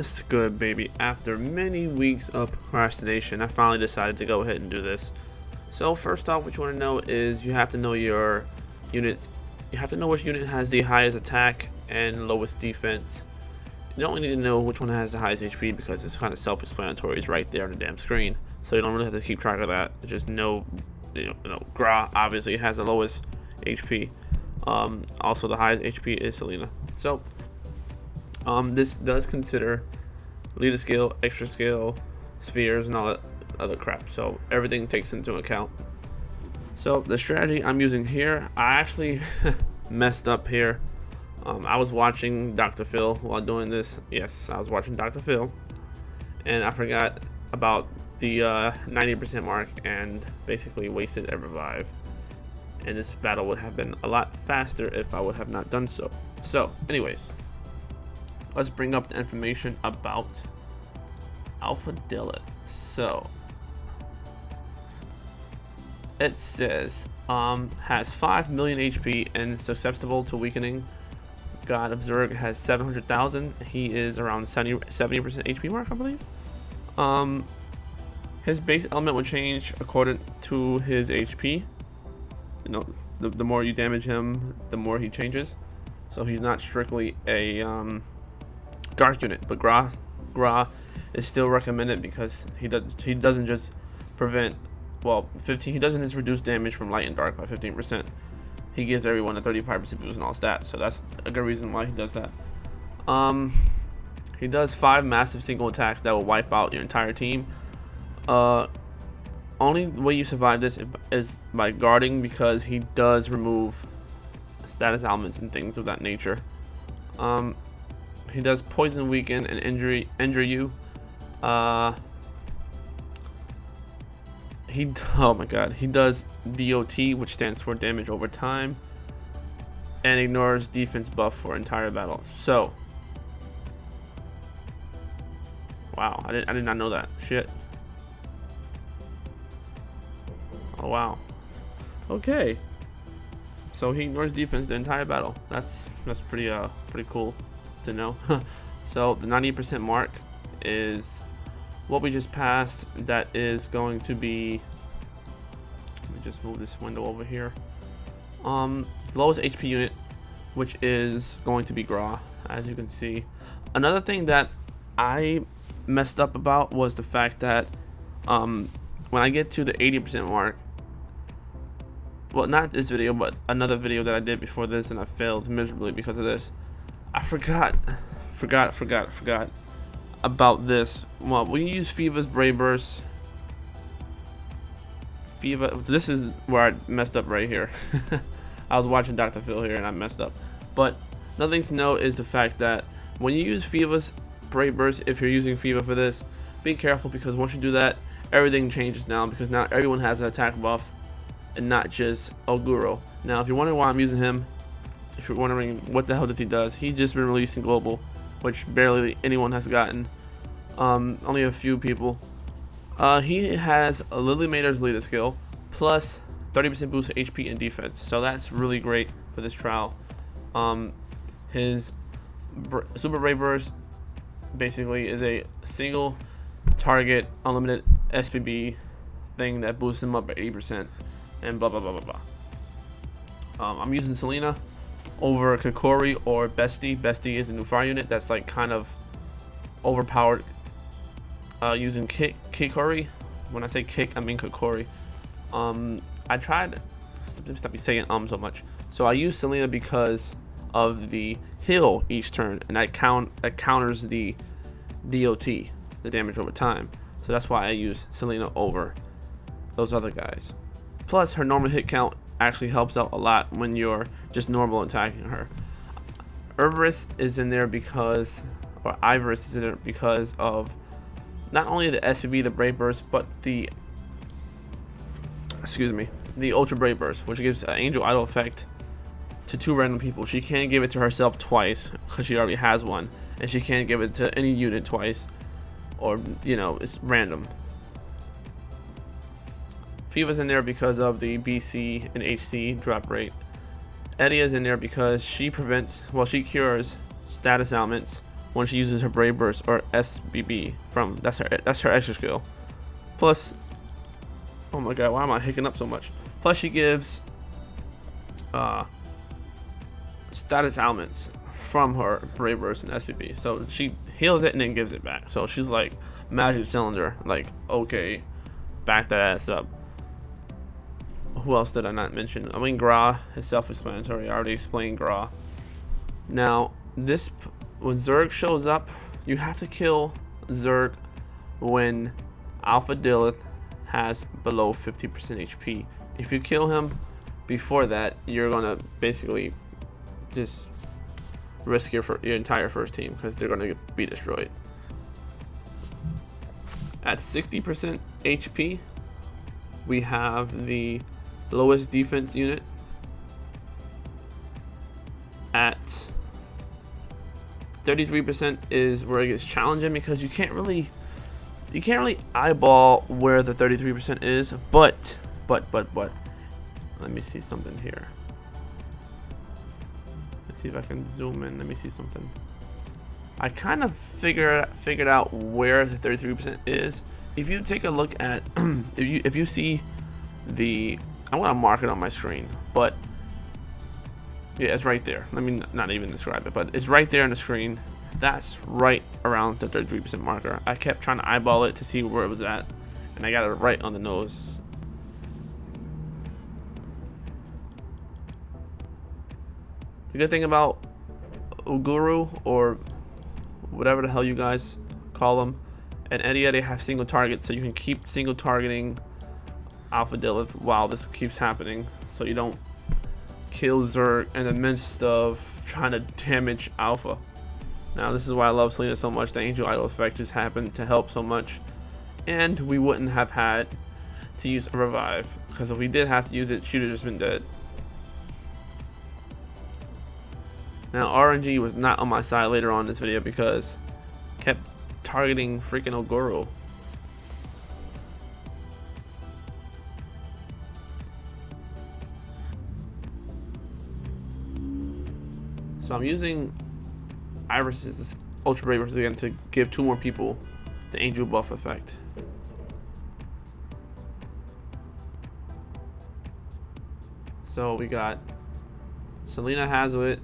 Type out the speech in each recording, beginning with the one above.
What's good, baby? After many weeks of procrastination, I finally decided to go ahead and do this. So first off, what you want to know is you have to know your units. You have to know which unit has the highest attack and lowest defense. You don't really need to know which one has the highest HP because it's kind of self-explanatory. It's right there on the damn screen, so you don't really have to keep track of that. Just know, Grah obviously has the lowest HP. Also, the highest HP is Selena. So this does consider leader skill, extra skill, spheres, and all that other crap. So everything takes into account. So the strategy I'm using here, I actually messed up here. I was watching Dr. Phil while doing this. Yes, I was watching Dr. Phil, and I forgot about the 90% mark and basically wasted a revive. And this battle would have been a lot faster if I would have not done so. So, anyways, let's bring up the information about Alpha Dilith. So it says has 5 million HP and susceptible to weakening. God of Zerg has 700,000. He is around 70% HP mark, I believe. His base element will change according to his HP. You know, the more you damage him, the more he changes. So he's not strictly a dark unit, but Grah is still recommended because he doesn't just prevent, well, 15. He doesn't just reduce damage from light and dark by 15%. He gives everyone a 35% boost in all stats, so that's a good reason why he does that. He does 5 massive single attacks that will wipe out your entire team. Only way you survive this is by guarding, because he does remove status elements and things of that nature. He does poison, weaken, and injure you. Oh my god, he does DOT, which stands for damage over time, and ignores defense buff for entire battle. So, wow, I did not know that. Shit. Oh wow. Okay. So he ignores defense the entire battle. That's pretty cool to know. So the 90% mark is what we just passed. That is going to be, let me just move this window over here. Lowest HP unit, which is going to be Grah, as you can see. Another thing that I messed up about was the fact that when I get to the 80% mark, well, not this video, but another video that I did before this, and I failed miserably because of this. I forgot about this. Well, when you use Feva's Brave Burst, this is where I messed up right here. I was watching Dr. Phil here and I messed up. But another thing to know is the fact that when you use Feva's Brave Burst, if you're using Feva for this, be careful, because once you do that, everything changes now, because now everyone has an attack buff and not just Oguro. Now, if you're wondering why I'm using him, if you're wondering what the hell does he does, he's just been released in global, which barely anyone has gotten. Only a few people. He has a Lily Mater's leader skill plus 30% boost to HP and defense, so that's really great for this trial. His Super Brave Burst basically is a single target unlimited SPB thing that boosts him up by 80%, and blah blah blah blah blah. I'm using Selena over Kokori or Bestie. Bestie is a new fire unit that's like kind of overpowered. Using KiK. When I say KiK, I mean Kokori. I tried. Stop me saying so much. So I use Selena because of the heal each turn, and that counters the DOT, the damage over time. So that's why I use Selena over those other guys. Plus, her normal hit count actually helps out a lot when you're just normal attacking her. Ivarus is in there because, or Ivarus is in there because of not only the SPB, the Brave Burst, but the Ultra Brave Burst, which gives an Angel Idol effect to 2 random people. She can't give it to herself twice because she already has one, and she can't give it to any unit twice, or it's random. Feva's in there because of the BC and HC drop rate. Eddie is in there because she cures status ailments when she uses her Brave Burst or SBB from that's her extra skill. Plus, oh my god, why am I hicking up so much? Plus she gives status ailments from her Brave Burst and SBB. So she heals it and then gives it back. So she's like magic cylinder, like, okay, back that ass up. Who else did I not mention? I mean, Grah is self-explanatory. I already explained Grah. Now, when Zerg shows up, you have to kill Zerg when Alpha Dilith has below 50% HP. If you kill him before that, you're gonna basically just risk your entire first team because they're gonna be destroyed. At 60% HP, we have the lowest defense unit. At 33% is where it gets challenging because you can't really eyeball where the 33% is, but let me see something here. Let's see if I can zoom in. Let me see something. I kind of figured out where the 33% is. If you take a look at if you see the, I'm gonna mark it on my screen, but yeah, it's right there. Let me not even describe it, but it's right there on the screen. That's right around the 33% marker. I kept trying to eyeball it to see where it was at, and I got it right on the nose. The good thing about Uguru, or whatever the hell you guys call them, and Eddie have single targets, so you can keep single targeting Alpha Dilith while this keeps happening, so you don't kill Zerg in the midst of trying to damage Alpha. Now, this is why I love Selena so much. The Angel Idol effect just happened to help so much, and we wouldn't have had to use a revive, because if we did have to use it, she would have just been dead. Now, RNG was not on my side later on in this video because I kept targeting freaking Ogoro. So I'm using Iris's Ultra Brave Burst again to give 2 more people the Angel buff effect. So we got Selena has it.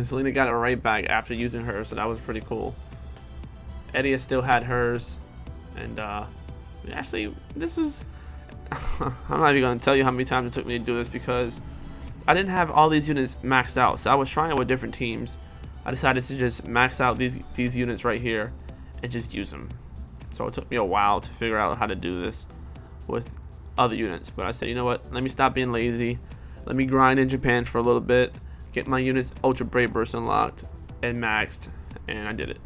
Selena got it right back after using hers, so that was pretty cool. Eddie still had hers, and actually, this is I'm not even gonna tell you how many times it took me to do this because I didn't have all these units maxed out, so I was trying with different teams. I decided to just max out these units right here and just use them. So it took me a while to figure out how to do this with other units, but I said, you know what? Let me stop being lazy. Let me grind in Japan for a little bit. Get my units Ultra Brave Burst unlocked and maxed, and I did it.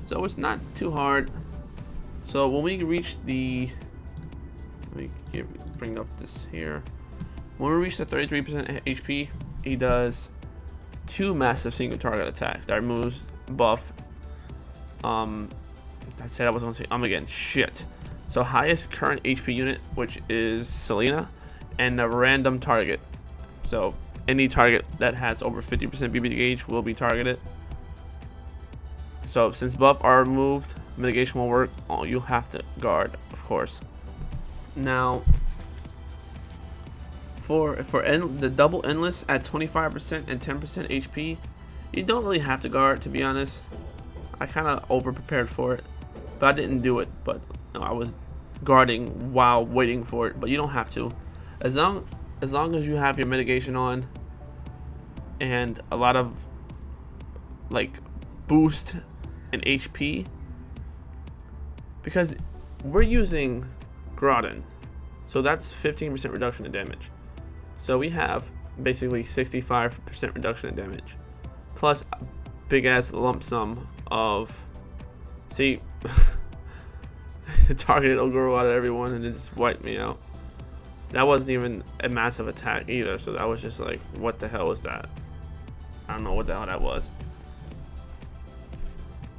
So it's not too hard. So when we reach the, let me bring up this here. When we reach the 33% HP, he does 2 massive single target attacks. That removes buff. I said I was gonna say again. Shit. So highest current HP unit, which is Selena, and a random target. So any target that has over 50% BB gauge will be targeted. So since buff are removed, mitigation will work. Oh, you'll have to guard, of course. Now, for the double endless at 25% and 10% HP, you don't really have to guard, to be honest. I kind of over prepared for it, but I didn't do it. But no, I was guarding while waiting for it, but you don't have to. As long as you have your mitigation on and a lot of like boost and HP, because we're using Grahdens, so that's 15% reduction in damage. So we have basically 65% reduction in damage, plus a big ass lump sum of, see, targeted Ogoro out of everyone and it just wiped me out. That wasn't even a massive attack either, so that was just like, what the hell was that? I don't know what the hell that was.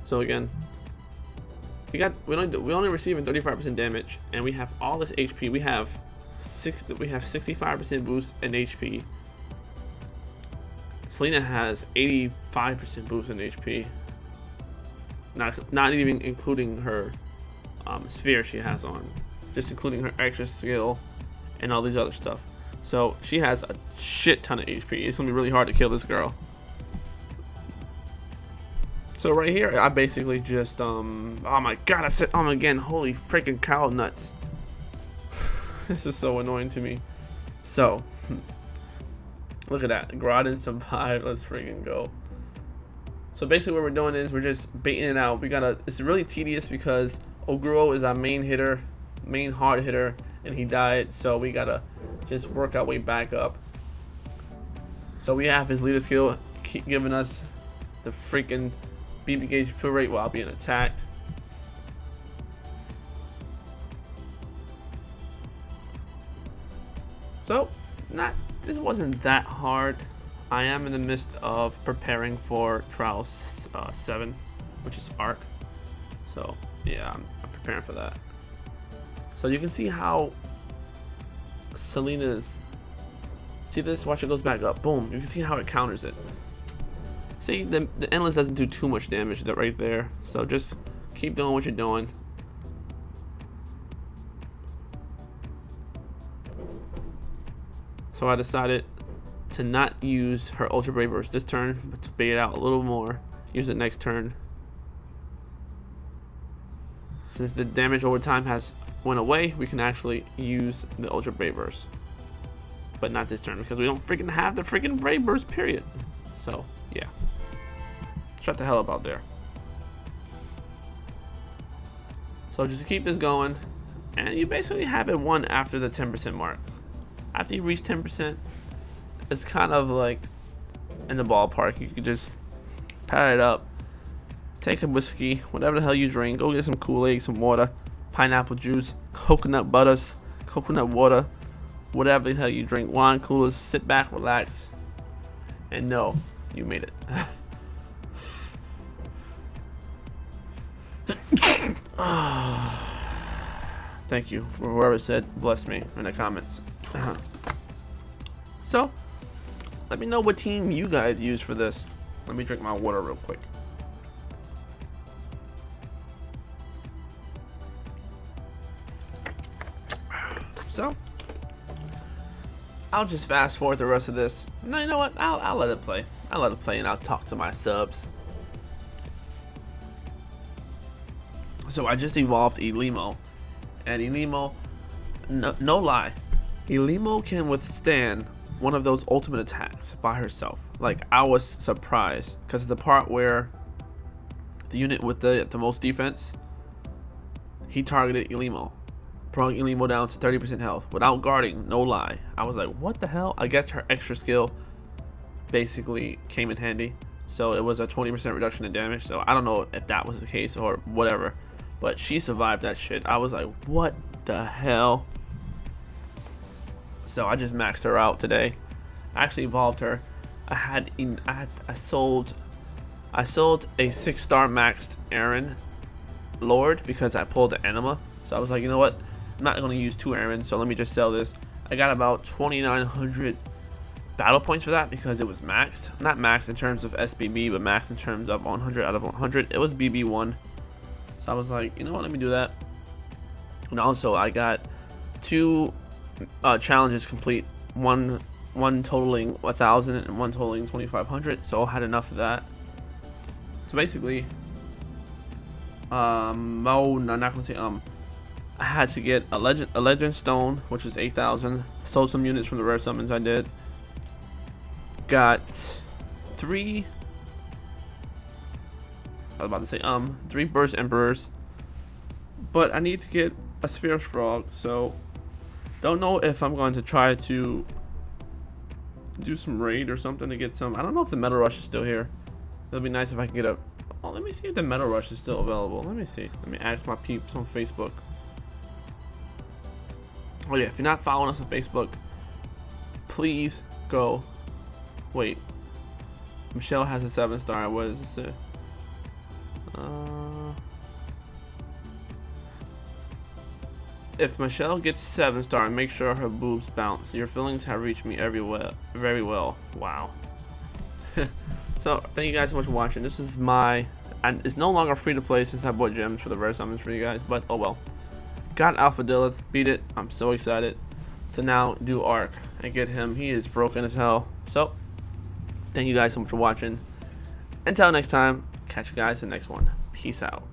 So again, we only receiving 35% damage, and we have all this HP. We have 65% boost in HP, Selena has 85% boost in HP. Not even including her sphere she has on, just including her extra skill and all these other stuff. So she has a shit ton of HP. It's gonna be really hard to kill this girl. So right here, I basically just oh my god, I said again. Holy freaking cow nuts. This is so annoying to me. So look at that. Grahdens survived. Let's freaking go. So basically what we're doing is we're just baiting it out. It's really tedious because Oguro is our main hitter, main hard hitter, and he died. So we gotta just work our way back up. So we have his leader skill keep giving us the freaking BB gauge fill rate while being attacked. So this wasn't that hard. I am in the midst of preparing for Trial 7, which is Arc. So yeah, I'm preparing for that. So you can see how Selena's, see this, watch it goes back up, boom, you can see how it counters it. See, the endless doesn't do too much damage right there, so just keep doing what you're doing. So I decided to not use her Ultra Brave Burst this turn, but to bait it out a little more, use it next turn. Since the damage over time has went away, we can actually use the Ultra Brave Burst. But not this turn, because we don't freaking have the freaking Brave Burst, period. So, yeah. Shut the hell up out there. So just keep this going, and you basically have it won after the 10% mark. After you reach 10%, it's kind of like in the ballpark. You could just pat it up, take a whiskey, whatever the hell you drink, go get some Kool-Aid, some water, pineapple juice, coconut butters, coconut water, whatever the hell you drink, wine coolers, sit back, relax, and know you made it. Thank you for whoever said bless me in the comments. So let me know what team you guys use for this. Let me drink my water real quick. So I'll just fast forward the rest of this. No, you know what? I'll let it play. I'll let it play and I'll talk to my subs. So I just evolved Elimo, and Elimo, no lie, Elimo can withstand one of those ultimate attacks by herself. Like, I was surprised because the part where the unit with the most defense, he targeted Elimo, brought Elimo down to 30% health without guarding. No lie, I was like, what the hell? I guess her extra skill basically came in handy, so it was a 20% reduction in damage. So I don't know if that was the case or whatever, but she survived that shit. I was like, what the hell? So I just maxed her out today. I actually evolved her. I sold a 6-star maxed Aaron Lord because I pulled the Anima. So I was like, you know what? I'm not going to use 2 Aarons, so let me just sell this. I got about 2,900 battle points for that because it was maxed. Not maxed in terms of SBB, but maxed in terms of 100 out of 100. It was BB1. So I was like, you know what, let me do that. And also I got 2 challenges complete, one totaling 1,000 and one totaling 2,500, so I had enough of that. So basically, no, I'm not gonna say I had to get a legend stone, which is 8,000. Sold some units from the rare summons I did. Got 3. I was about to say 3 burst emperors, but I need to get a sphere frog, so don't know if I'm going to try to do some raid or something to get some. I don't know if the metal rush is still here. It'll be nice if I can get a. Oh, let me see if the metal rush is still available. Let me see. Let me ask my peeps on Facebook. Oh yeah, if you're not following us on Facebook, please go. Wait, Michelle has a 7-star. What does it say? If Michelle gets 7-star, make sure her boobs bounce. Your feelings have reached me everywhere, very well. Wow. So thank you guys so much for watching. This is my, and it's no longer free to play since I bought gems for the rare summons for you guys, but oh well. Got Alpha Dilith, beat it. I'm so excited to now do Arc and get him. He is broken as hell. So thank you guys so much for watching. Until next time, catch you guys in the next one. Peace out.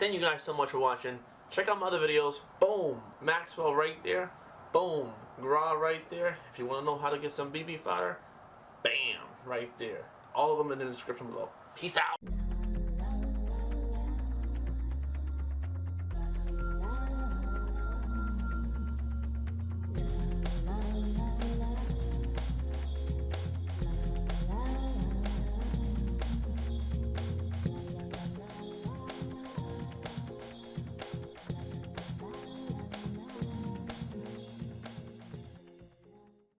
Thank you guys so much for watching. Check out my other videos. Boom, Maxwell right there. Boom, Grah right there. If you want to know how to get some BB fodder, bam, right there. All of them in the description below. Peace out.